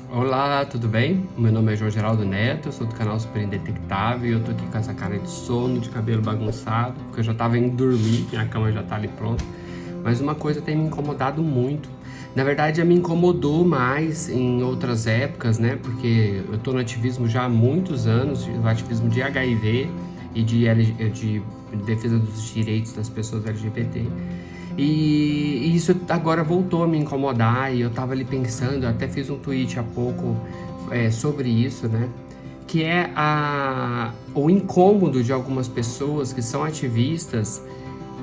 Olá, tudo bem? O meu nome é João Geraldo Neto, eu sou do canal Super Indetectável e eu tô aqui com essa cara de sono, de cabelo bagunçado, porque eu já tava indo dormir, minha cama já tá ali pronta. Mas uma coisa tem me incomodado muito. Na verdade, me incomodou mais em outras épocas, né? Porque eu tô no ativismo já há muitos anos, no ativismo de HIV e de defesa dos direitos das pessoas LGBT. E isso agora voltou a me incomodar e eu tava ali pensando, eu até fiz um tweet há pouco sobre isso, né? Que é o incômodo de algumas pessoas que são ativistas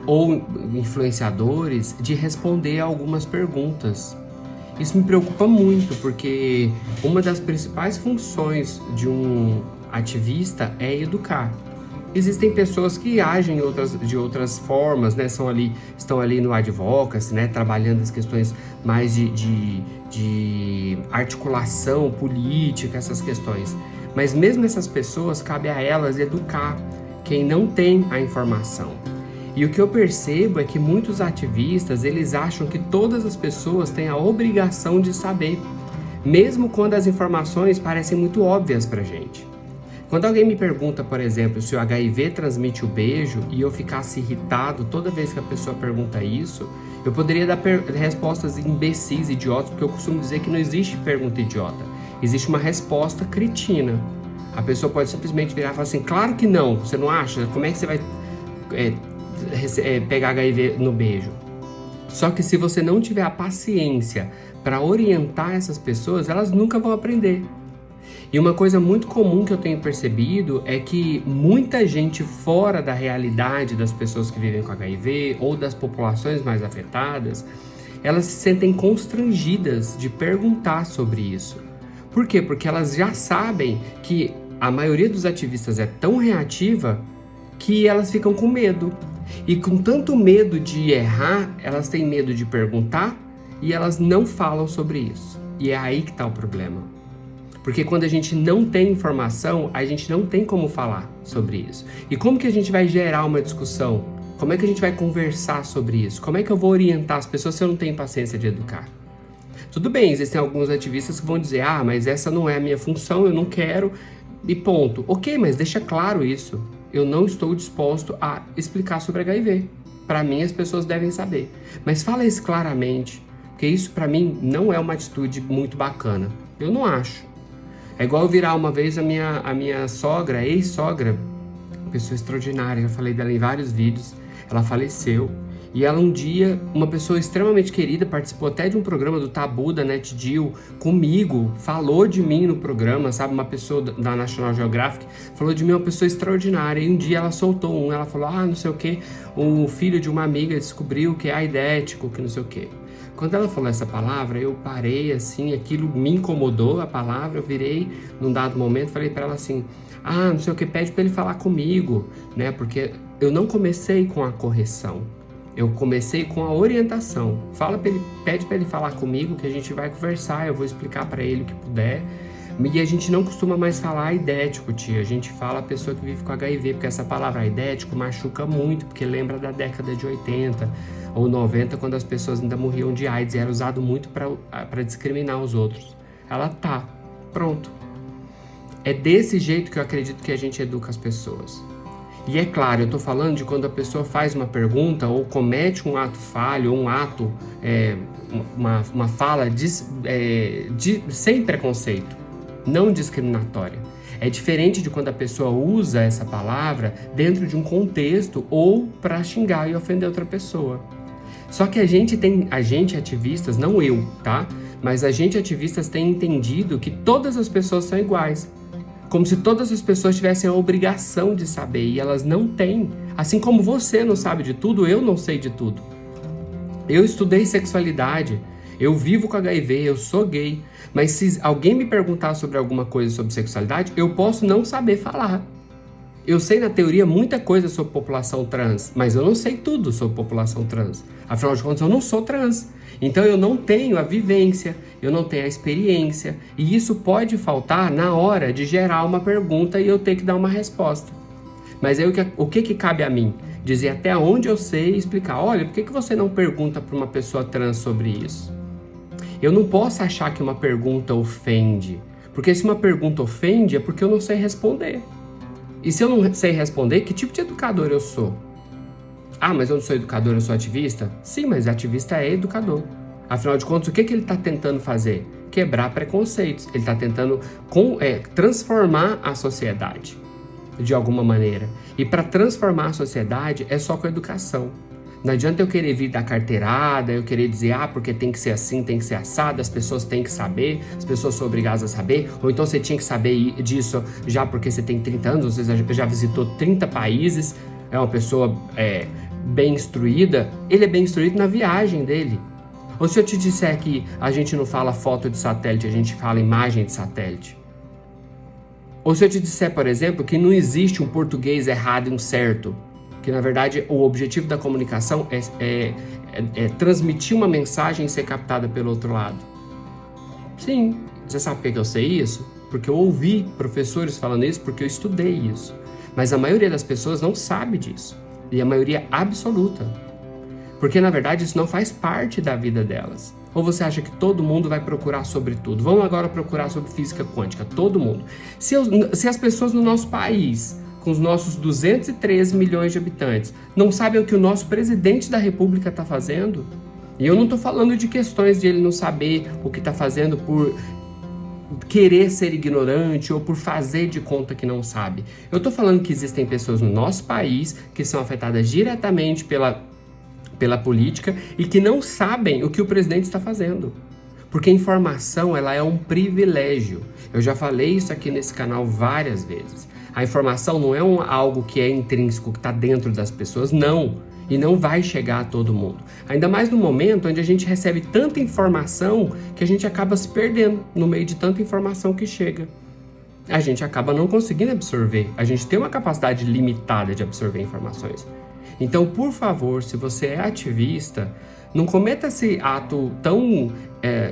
ou influenciadores de responder a algumas perguntas. Isso me preocupa muito, porque uma das principais funções de um ativista é educar. Existem pessoas que agem de outras formas, né? Estão ali no advocacy, né? Trabalhando as questões mais de articulação política, essas questões. Mas mesmo essas pessoas, cabe a elas educar quem não tem a informação. E o que eu percebo é que muitos ativistas, eles acham que todas as pessoas têm a obrigação de saber, mesmo quando as informações parecem muito óbvias pra gente. Quando alguém me pergunta, por exemplo, se o HIV transmite o beijo e eu ficasse irritado toda vez que a pessoa pergunta isso, eu poderia dar respostas imbecis, idiotas, porque eu costumo dizer que não existe pergunta idiota. Existe uma resposta cretina. A pessoa pode simplesmente virar e falar assim, claro que não, você não acha? Como é que você vai pegar HIV no beijo? Só que se você não tiver a paciência para orientar essas pessoas, elas nunca vão aprender. E uma coisa muito comum que eu tenho percebido é que muita gente fora da realidade das pessoas que vivem com HIV ou das populações mais afetadas, elas se sentem constrangidas de perguntar sobre isso. Por quê? Porque elas já sabem que a maioria dos ativistas é tão reativa que elas ficam com medo. E com tanto medo de errar, elas têm medo de perguntar e elas não falam sobre isso. E é aí que está o problema. Porque quando a gente não tem informação, a gente não tem como falar sobre isso. E como que a gente vai gerar uma discussão? Como é que a gente vai conversar sobre isso? Como é que eu vou orientar as pessoas se eu não tenho paciência de educar? Tudo bem, existem alguns ativistas que vão dizer, mas essa não é a minha função, eu não quero, e ponto. Ok, mas deixa claro isso. Eu não estou disposto a explicar sobre HIV. Para mim, as pessoas devem saber. Mas fala isso claramente, porque isso para mim não é uma atitude muito bacana. Eu não acho. É igual eu virar uma vez a minha sogra, ex-sogra, pessoa extraordinária, eu falei dela em vários vídeos, ela faleceu. E ela um dia, uma pessoa extremamente querida, participou até de um programa do Tabu, da NetGeo, comigo, falou de mim no programa, sabe? Uma pessoa da National Geographic, falou de mim, uma pessoa extraordinária. E um dia ela soltou ela falou, não sei o que, o filho de uma amiga descobriu que é aidético, que não sei o que. Quando ela falou essa palavra, eu parei assim, aquilo me incomodou, a palavra, eu virei num dado momento, falei para ela assim, não sei o que, pede para ele falar comigo, né? Porque eu não comecei com a correção, eu comecei com a orientação. Pede para ele falar comigo que a gente vai conversar, eu vou explicar para ele o que puder. E a gente não costuma mais falar aidético, tia, a gente fala a pessoa que vive com HIV, porque essa palavra aidético machuca muito, porque lembra da década de 80 ou 90, quando as pessoas ainda morriam de AIDS, e era usado muito para discriminar os outros. Pronto. É desse jeito que eu acredito que a gente educa as pessoas. E é claro, eu estou falando de quando a pessoa faz uma pergunta ou comete um ato falho, ou um ato, uma fala sem preconceito, não discriminatória. É diferente de quando a pessoa usa essa palavra dentro de um contexto ou para xingar e ofender outra pessoa. Só que a gente ativistas, não eu, tá? Mas a gente ativistas tem entendido que todas as pessoas são iguais. Como se todas as pessoas tivessem a obrigação de saber, e elas não têm. Assim como você não sabe de tudo, eu não sei de tudo. Eu estudei sexualidade, eu vivo com HIV, eu sou gay. Mas se alguém me perguntar sobre alguma coisa sobre sexualidade, eu posso não saber falar. Eu sei na teoria muita coisa sobre população trans, mas eu não sei tudo sobre população trans. Afinal de contas, eu não sou trans. Então eu não tenho a vivência, eu não tenho a experiência. E isso pode faltar na hora de gerar uma pergunta e eu ter que dar uma resposta. Mas aí o que cabe a mim? Dizer até onde eu sei e explicar. Olha, por que você não pergunta para uma pessoa trans sobre isso? Eu não posso achar que uma pergunta ofende, porque se uma pergunta ofende é porque eu não sei responder. E se eu não sei responder, que tipo de educador eu sou? Ah, mas eu não sou educador, eu sou ativista? Sim, mas ativista é educador. Afinal de contas, o que ele está tentando fazer? Quebrar preconceitos. Ele está tentando transformar a sociedade de alguma maneira. E para transformar a sociedade é só com a educação. Não adianta eu querer vir dar carteirada, eu querer dizer, porque tem que ser assim, tem que ser assado, as pessoas têm que saber, as pessoas são obrigadas a saber, ou então você tinha que saber disso já porque você tem 30 anos, você já visitou 30 países, é uma pessoa bem instruída. Ele é bem instruído na viagem dele. Ou se eu te disser que a gente não fala foto de satélite, a gente fala imagem de satélite. Ou se eu te disser, por exemplo, que não existe um português errado e um certo, que na verdade o objetivo da comunicação é transmitir uma mensagem e ser captada pelo outro lado. Sim, você sabe por que eu sei isso? Porque eu ouvi professores falando isso, porque eu estudei isso. Mas a maioria das pessoas não sabe disso, e a maioria absoluta. Porque na verdade isso não faz parte da vida delas. Ou você acha que todo mundo vai procurar sobre tudo? Vamos agora procurar sobre física quântica, todo mundo. Se as pessoas no nosso país, com os nossos 213 milhões de habitantes, não sabem o que o nosso presidente da república está fazendo, e eu não estou falando de questões de ele não saber o que está fazendo por querer ser ignorante ou por fazer de conta que não sabe. Eu estou falando que existem pessoas no nosso país que são afetadas diretamente pela política e que não sabem o que o presidente está fazendo. Porque a informação, ela é um privilégio. Eu já falei isso aqui nesse canal várias vezes. A informação não é algo que é intrínseco, que está dentro das pessoas, não. E não vai chegar a todo mundo. Ainda mais no momento onde a gente recebe tanta informação que a gente acaba se perdendo no meio de tanta informação que chega. A gente acaba não conseguindo absorver. A gente tem uma capacidade limitada de absorver informações. Então, por favor, se você é ativista, não cometa esse ato tão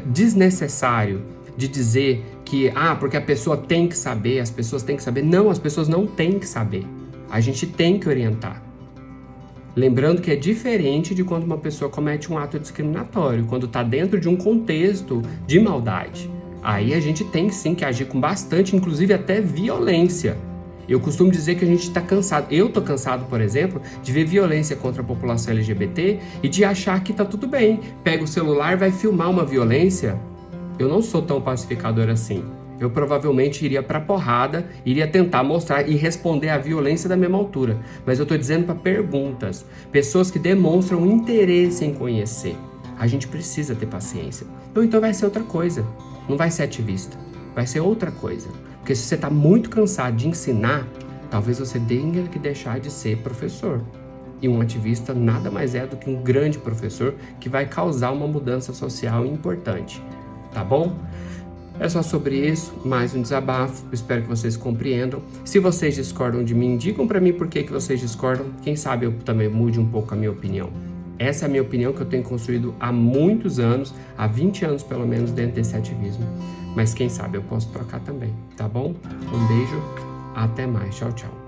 desnecessário de dizer que, porque a pessoa tem que saber, as pessoas têm que saber. Não, as pessoas não têm que saber. A gente tem que orientar. Lembrando que é diferente de quando uma pessoa comete um ato discriminatório, quando está dentro de um contexto de maldade. Aí a gente tem sim que agir com bastante, inclusive até violência. Eu costumo dizer que a gente está cansado. Eu estou cansado, por exemplo, de ver violência contra a população LGBT e de achar que está tudo bem. Pega o celular, vai filmar uma violência. Eu não sou tão pacificador assim. Eu provavelmente iria para porrada, iria tentar mostrar e responder à violência da mesma altura. Mas eu estou dizendo para perguntas, pessoas que demonstram interesse em conhecer. A gente precisa ter paciência. Ou então vai ser outra coisa. Não vai ser ativista. Vai ser outra coisa. Porque se você está muito cansado de ensinar, talvez você tenha que deixar de ser professor. E um ativista nada mais é do que um grande professor que vai causar uma mudança social importante. Tá bom? É só sobre isso, mais um desabafo, espero que vocês compreendam. Se vocês discordam de mim, digam para mim por que vocês discordam, quem sabe eu também mude um pouco a minha opinião. Essa é a minha opinião que eu tenho construído há muitos anos, há 20 anos pelo menos dentro desse ativismo. Mas quem sabe eu posso trocar também, tá bom? Um beijo, até mais, tchau, tchau.